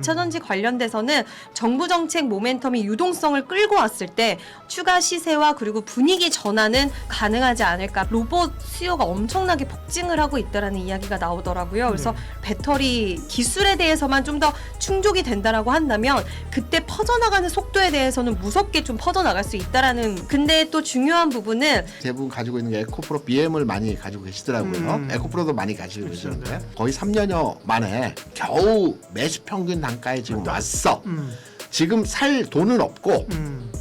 2차전지 관련돼서는 정부 정책 모멘텀이 유동성을 끌고 왔을 때 추가 시세와 그리고 분위기 전환은 가능하지 않을까. 로봇 수요가 엄청나게 폭증을 하고 있다라는 이야기가 나오더라고요. 그래서 배터리 기술에 대해서만 좀 더 충족이 된다라고 한다면 그때 퍼져나가는 속도에 대해서는 무섭게 좀 퍼져나갈 수 있다라는. 근데 또 중요한 부분은 대부분 가지고 있는 게 에코프로 BM을 많이 가지고 계시더라고요. 에코프로도 많이 가지고 계시는데 거의 3년여 만에 겨우 매수 평균 단가에 지금 왔어. 지금 살 돈은 없고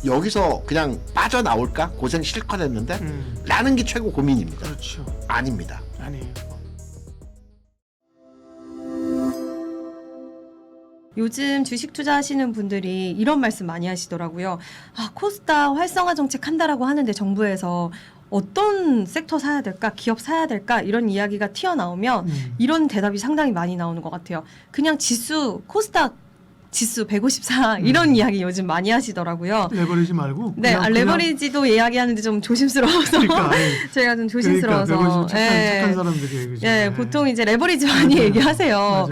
여기서 그냥 빠져나올까? 고생 실컷 했는데 라는 게 최고 고민입니다. 그렇죠. 아닙니다. 아니에요. 요즘 주식 투자하시는 분들이 이런 말씀 많이 하시더라고요. 아, 코스닥 활성화 정책 한다라고 하는데 정부에서 어떤 섹터 사야 될까? 기업 사야 될까? 이런 이야기가 튀어나오면 이런 대답이 상당히 많이 나오는 것 같아요. 그냥 지수, 코스닥 지수 154 이런 이야기 요즘 많이 하시더라고요. 레버리지 말고. 네, 레버리지도 이야기하는데 좀 조심스러워서 그러니까, 제가 좀 조심스러워서. 그러니까, 착한 사람들이 얘기죠. 예, 보통 이제 레버리지 많이 얘기하세요. 맞아요.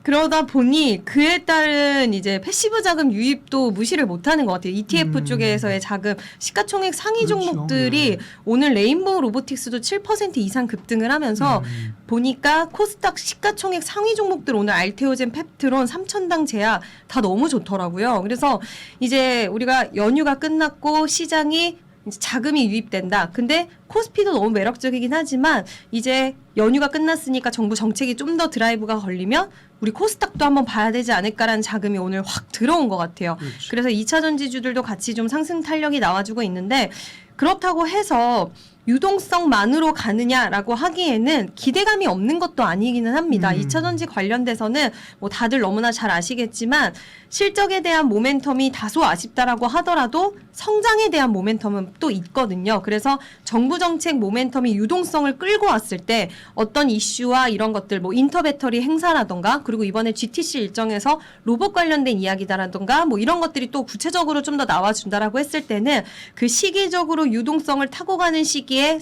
그러다 보니 그에 따른 이제 패시브 자금 유입도 무시를 못하는 것 같아요. ETF 쪽에서의 자금, 시가총액 상위 그렇죠. 종목들이 오늘 레인보우 로보틱스도 7% 이상 급등을 하면서 보니까 코스닥 시가총액 상위 종목들 오늘 알테오젠, 펩트론, 삼천당 제약 다 너무 좋더라고요. 그래서 이제 우리가 연휴가 끝났고 시장이 이제 자금이 유입된다. 근데 코스피도 너무 매력적이긴 하지만 이제 연휴가 끝났으니까 정부 정책이 좀 더 드라이브가 걸리면 우리 코스닥도 한번 봐야 되지 않을까라는 자금이 오늘 확 들어온 것 같아요. 그렇죠. 그래서 2차전지주들도 같이 좀 상승 탄력이 나와주고 있는데 그렇다고 해서 유동성만으로 가느냐라고 하기에는 기대감이 없는 것도 아니기는 합니다. 2차전지 관련돼서는 뭐 다들 너무나 잘 아시겠지만 실적에 대한 모멘텀이 다소 아쉽다라고 하더라도 성장에 대한 모멘텀은 또 있거든요. 그래서 정부 정책 모멘텀이 유동성을 끌고 왔을 때 어떤 이슈와 이런 것들 뭐 인터배터리 행사라던가 그리고 이번에 GTC 일정에서 로봇 관련된 이야기다라던가 뭐 이런 것들이 또 구체적으로 좀 더 나와준다라고 했을 때는 그 시기적으로 유동성을 타고 가는 시기에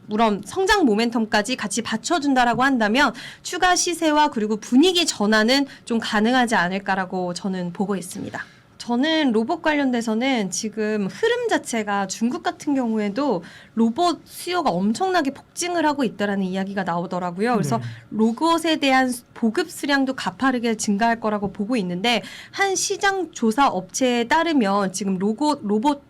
물론 성장 모멘텀까지 같이 받쳐준다라고 한다면 추가 시세와 그리고 분위기 전환은 좀 가능하지 않을까라고 저는 보고 있습니다. 저는 로봇 관련돼서는 지금 흐름 자체가 중국 같은 경우에도 로봇 수요가 엄청나게 폭증을 하고 있다라는 이야기가 나오더라고요. 그래서 로봇에 대한 보급 수량도 가파르게 증가할 거라고 보고 있는데 한 시장 조사 업체에 따르면 지금 로봇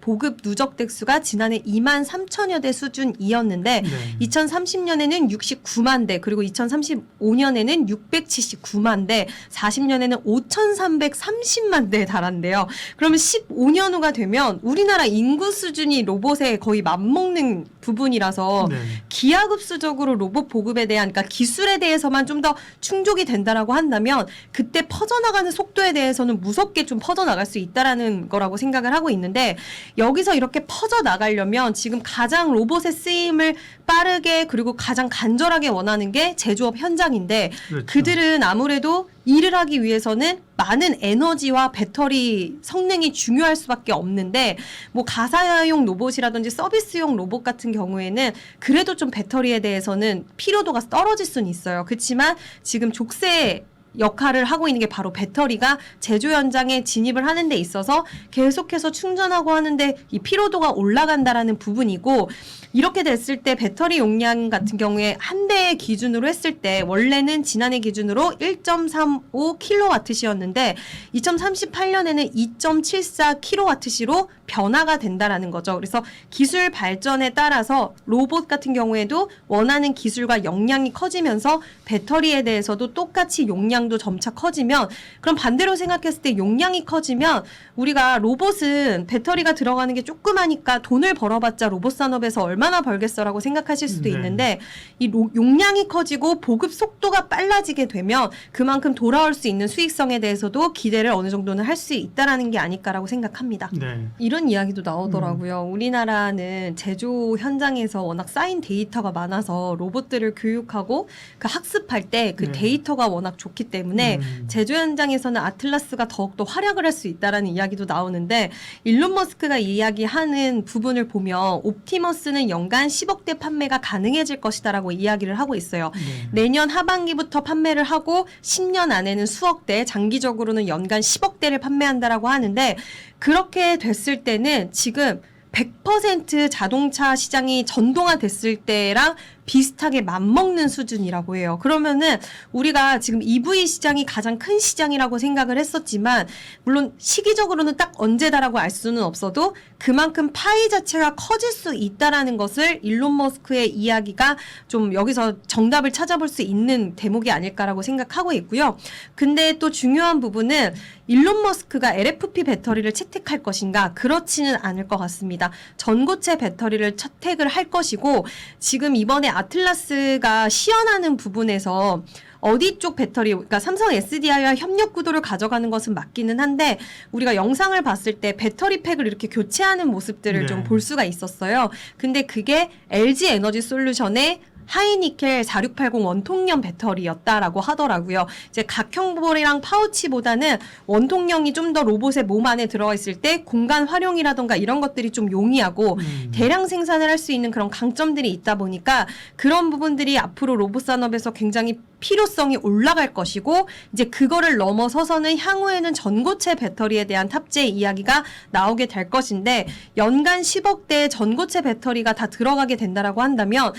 보급 누적 대수가 지난해 2만 3천여 대 수준이었는데 2030년에는 69만 대 그리고 2035년에는 679만 대 40년에는 5,330만 대에 달한대요. 그러면 15년 후가 되면 우리나라 인구 수준이 로봇에 거의 맞먹는 부분이라서 기하급수적으로 로봇 보급에 대한 그러니까 기술에 대해서만 좀 더 충족이 된다라고 한다면 그때 퍼져나가는 속도에 대해서는 무섭게 좀 퍼져나갈 수 있다라는 거라고 생각을 하고 있는데 여기서 이렇게 퍼져나가려면 지금 가장 로봇의 쓰임을 빠르게 그리고 가장 간절하게 원하는 게 제조업 현장인데 그들은 아무래도 일을 하기 위해서는 많은 에너지와 배터리 성능이 중요할 수밖에 없는데 뭐 가사용 로봇이라든지 서비스용 로봇 같은 경우에는 그래도 좀 배터리에 대해서는 피로도가 떨어질 수는 있어요. 그렇지만 지금 족쇄 역할을 하고 있는 게 바로 배터리가 제조 현장에 진입을 하는 데 있어서 계속해서 충전하고 하는데 이 피로도가 올라간다라는 부분이고 이렇게 됐을 때 배터리 용량 같은 경우에 한 대 기준으로 했을 때 원래는 지난해 기준으로 1.35kWh였는데 2038년에는 2.74kWh로 변화가 된다라는 거죠. 그래서 기술 발전에 따라서 로봇 같은 경우에도 원하는 기술과 역량이 커지면서 배터리에 대해서도 똑같이 용량도 점차 커지면 그럼 반대로 생각했을 때 용량이 커지면 우리가 로봇은 배터리가 들어가는 게 조그마니까 돈을 벌어봤자 로봇 산업에서 얼마나 벌겠어라고 생각하실 수도 있는데 이 용량이 커지고 보급 속도가 빨라지게 되면 그만큼 돌아올 수 있는 수익성에 대해서도 기대를 어느 정도는 할 수 있다라는 게 아닐까라고 생각합니다. 이런 이야기도 나오더라고요. 우리나라는 제조 현장에서 워낙 쌓인 데이터가 많아서 로봇들을 교육하고 그 학습할 때 그 데이터가 워낙 좋기 때문에 제조 현장에서는 아틀라스가 더욱더 활약을 할 수 있다라는 이야기도 나오는데 일론 머스크가 이야기하는 부분을 보면 옵티머스는 내년에는 연간 10억대 판매가 가능해질 것이다라고 이야기를 하고 있어요. 네. 내년 하반기부터 판매를 하고 10년 안에는 수억대, 장기적으로는 연간 10억대를 판매한다라고 하는데 그렇게 됐을 때는 지금 100% 자동차 시장이 전동화됐을 때랑 비슷하게 맞먹는 수준이라고 해요. 그러면은 우리가 지금 EV 시장이 가장 큰 시장이라고 생각을 했었지만 물론 시기적으로는 딱 언제다라고 알 수는 없어도 그만큼 파이 자체가 커질 수 있다라는 것을 일론 머스크의 이야기가 좀 여기서 정답을 찾아볼 수 있는 대목이 아닐까라고 생각하고 있고요. 근데 또 중요한 부분은 일론 머스크가 LFP 배터리를 채택할 것인가? 그렇지는 않을 것 같습니다. 전고체 배터리를 채택을 할 것이고 지금 이번에 아틀라스가 시연하는 부분에서 어디 쪽 배터리, 그러니까 삼성 SDI와 협력 구도를 가져가는 것은 맞기는 한데 우리가 영상을 봤을 때 배터리 팩을 이렇게 교체하는 모습들을 네. 좀 볼 수가 있었어요. 근데 그게 LG 에너지 솔루션의 하이니켈 4680 원통형 배터리였다라고 하더라고요. 이제 각형볼이랑 파우치보다는 원통형이 좀 더 로봇의 몸 안에 들어가 있을 때 공간 활용이라던가 이런 것들이 좀 용이하고 대량 생산을 할 수 있는 그런 강점들이 있다 보니까 그런 부분들이 앞으로 로봇 산업에서 굉장히 필요성이 올라갈 것이고 이제 그거를 넘어서서는 향후에는 전고체 배터리에 대한 탑재 이야기가 나오게 될 것인데 연간 10억대의 전고체 배터리가 다 들어가게 된다라고 한다면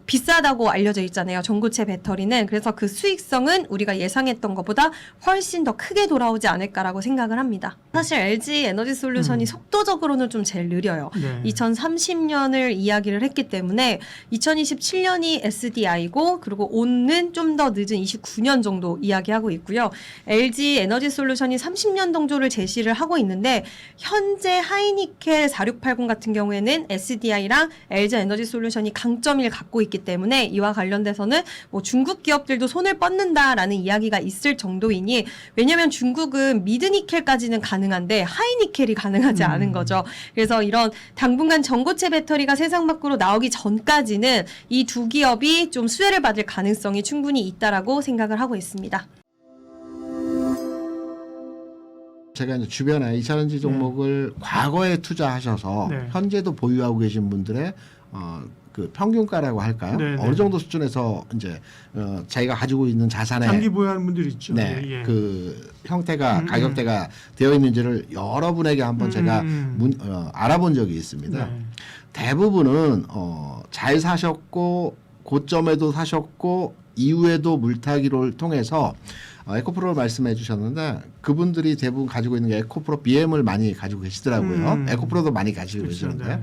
비싸다고 알려져 있잖아요. 전고체 배터리는. 그래서 그 수익성은 우리가 예상했던 것보다 훨씬 더 크게 돌아오지 않을까라고 생각을 합니다. 사실 LG 에너지 솔루션이 속도적으로는 좀 제일 느려요. 네. 2030년을 이야기를 했기 때문에 2027년이 SDI고 그리고 온는 좀 더 늦은 29년 정도 이야기하고 있고요. LG 에너지 솔루션이 30년 동조를 제시를 하고 있는데 현재 하이니켈 4680 같은 경우에는 SDI랑 LG 에너지 솔루션이 강점을 갖고 있기 때문에 이와 관련돼서는 뭐 중국 기업들도 손을 뻗는다라는 이야기가 있을 정도이니 왜냐하면 중국은 미드니켈까지는 가능한데 하이니켈이 가능하지 않은 거죠. 그래서 이런 당분간 전고체 배터리가 세상 밖으로 나오기 전까지는 이 두 기업이 좀 수혜를 받을 가능성이 충분히 있다라고 생각을 하고 있습니다. 제가 이제 주변에 2차전지 종목을 과거에 투자하셔서 네. 현재도 보유하고 계신 분들의 그 평균가라고 할까요? 네, 네. 어느 정도 수준에서 이제 자기가 가지고 있는 자산의 장기 보유하는 분들 있죠. 네, 예, 예. 그 형태가 가격대가 되어 있는지를 여러분에게 한번 제가 알아본 적이 있습니다. 네. 대부분은 잘 사셨고 고점에도 사셨고 이후에도 물타기를 통해서 에코프로를 말씀해 주셨는데 그분들이 대부분 가지고 있는 게 에코프로 BM을 많이 가지고 계시더라고요. 에코프로도 많이 가지고 그렇죠, 계시는데 네.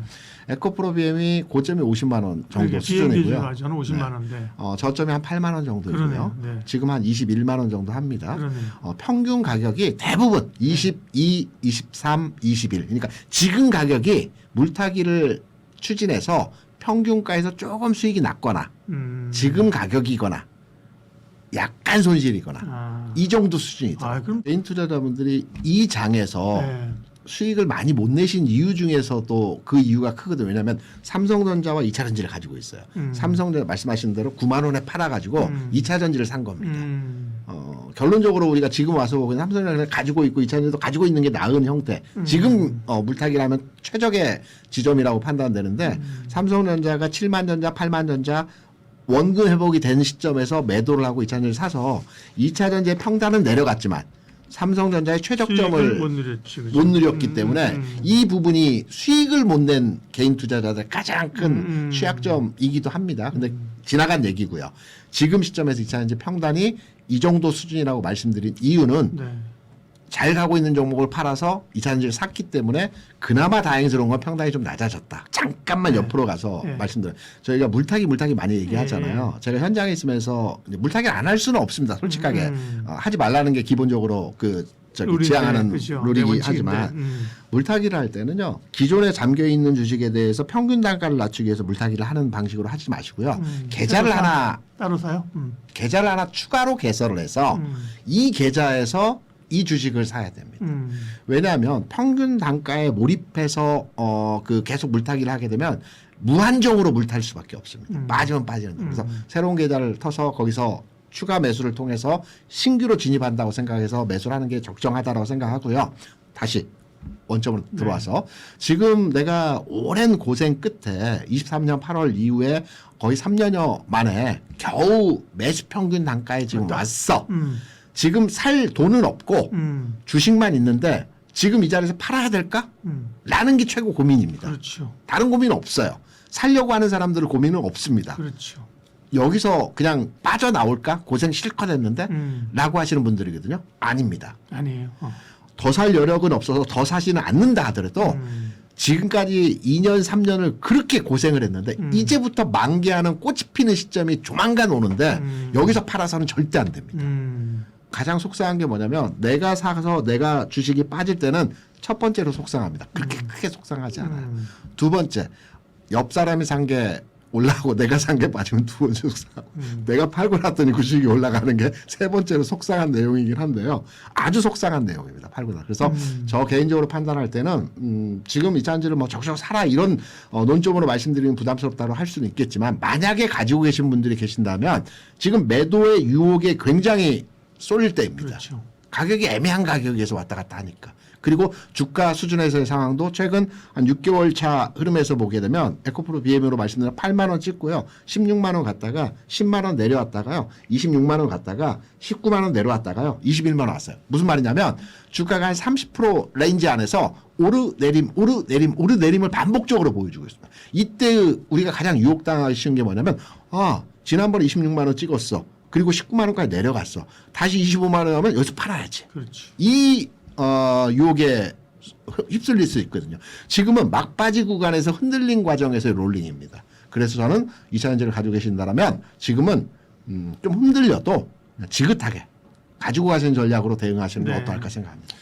에코프로 BM이 고점이 50만 원 정도 그러니까 수준이고요. 저는 50만 원대. 저점이 한 8만 원 정도이고요. 그러네요. 네. 지금 한 21만 원 정도 합니다. 그러네요. 평균 가격이 대부분 22, 23, 21. 그러니까 지금 가격이 물타기를 추진해서 평균가에서 조금 수익이 낮거나 지금 가격이거나 약간 손실이거나 이 정도 수준이더라고요. 그럼 개인 투자자분들이 이 장에서 네. 수익을 많이 못 내신 이유 중에서도 그 이유가 크거든요. 왜냐하면 삼성전자와 2차전지를 가지고 있어요. 삼성전자 말씀하신 대로 9만 원에 팔아가지고 2차전지를 산 겁니다. 결론적으로 우리가 지금 와서 보면 삼성전자를 가지고 있고 2차전지도 가지고 있는 게 나은 형태. 지금 물타기라면 최적의 지점이라고 판단되는데 삼성전자가 7만 전자, 8만 전자 원금 회복이 된 시점에서 매도를 하고 2차전지를 사서 2차전지의 평단은 내려갔지만 삼성전자의 최적점을 못 누렸지, 그죠? 못 누렸기 때문에 이 부분이 수익을 못 낸 개인 투자자들 가장 큰 취약점이기도 합니다. 근데 지나간 얘기고요. 지금 시점에서 2차전지 평단이 이 정도 수준이라고 말씀드린 이유는 네. 잘 가고 있는 종목을 팔아서 2차전지를 샀기 때문에 그나마 다행스러운 건 평단이 좀 낮아졌다. 잠깐만 옆으로 가서 말씀드려요. 저희가 물타기 많이 얘기하잖아요. 제가 현장에 있으면서 물타기를 안 할 수는 없습니다. 솔직하게 하지 말라는 게 기본적으로 지향하는 그렇죠. 룰이긴 네, 하지만 물타기를 할 때는요. 기존에 잠겨 있는 주식에 대해서 평균 단가를 낮추기 위해서 물타기를 하는 방식으로 하지 마시고요. 계좌를 하나 따로 사요? 계좌를 하나 추가로 개설을 해서 이 계좌에서 이 주식을 사야 됩니다. 왜냐하면 평균 단가에 몰입해서 계속 물타기를 하게 되면 무한정으로 물탈 수밖에 없습니다. 빠지면 빠지는 거예요. 그래서 새로운 계좌를 터서 거기서 추가 매수를 통해서 신규로 진입한다고 생각해서 매수를 하는 게 적정하다고 생각하고요. 다시 원점으로 들어와서 지금 내가 오랜 고생 끝에 23년 8월 이후에 거의 3년여 만에 겨우 매수 평균 단가에 지금 왔어. 지금 살 돈은 없고 주식만 있는데 지금 이 자리에서 팔아야 될까? 라는 게 최고 고민입니다. 그렇죠. 다른 고민은 없어요. 살려고 하는 사람들의 고민은 없습니다. 그렇죠. 여기서 그냥 빠져나올까? 고생 실컷 했는데? 라고 하시는 분들이거든요. 아닙니다. 아니에요. 더 살 여력은 없어서 더 사지는 않는다 하더라도 지금까지 2년, 3년을 그렇게 고생을 했는데 이제부터 만개하는 꽃이 피는 시점이 조만간 오는데 여기서 팔아서는 절대 안 됩니다. 가장 속상한 게 뭐냐면 내가 사서 내가 주식이 빠질 때는 첫 번째로 속상합니다. 그렇게 크게 속상하지 않아요. 두 번째, 옆 사람이 산 게 올라가고 내가 산 게 빠지면 두 번째 속상하고 내가 팔고 났더니 그 주식이 올라가는 게 세 번째로 속상한 내용이긴 한데요. 아주 속상한 내용입니다. 팔고 나. 그래서 저 개인적으로 판단할 때는 지금 이 찬지를 뭐 적극 사라 이런 논점으로 말씀드리면 부담스럽다고 할 수는 있겠지만 만약에 가지고 계신 분들이 계신다면 지금 매도의 유혹에 굉장히 쏠릴 때입니다. 그렇죠. 가격이 애매한 가격에서 왔다 갔다 하니까. 그리고 주가 수준에서의 상황도 최근 한 6개월 차 흐름에서 보게 되면 에코프로 BM으로 말씀드린 8만 원 찍고요. 16만 원 갔다가 10만 원 내려왔다가요. 26만 원 갔다가 19만 원 내려왔다가요. 21만 원 왔어요. 무슨 말이냐면 주가가 한 30% 레인지 안에서 오르내림 오르내림 오르내림을 반복적으로 보여주고 있습니다. 이때 우리가 가장 유혹당하기 쉬운 게 뭐냐면 지난번에 26만 원 찍었어. 그리고 19만 원까지 내려갔어. 다시 25만 원 하면 여기서 팔아야지. 그렇지. 이 유혹에 휩쓸릴 수 있거든요. 지금은 막바지 구간에서 흔들린 과정에서의 롤링입니다. 그래서 저는 이차전지를 가지고 계신다면 지금은 좀 흔들려도 지긋하게 가지고 가시는 전략으로 대응하시는 게 어떨까 생각합니다.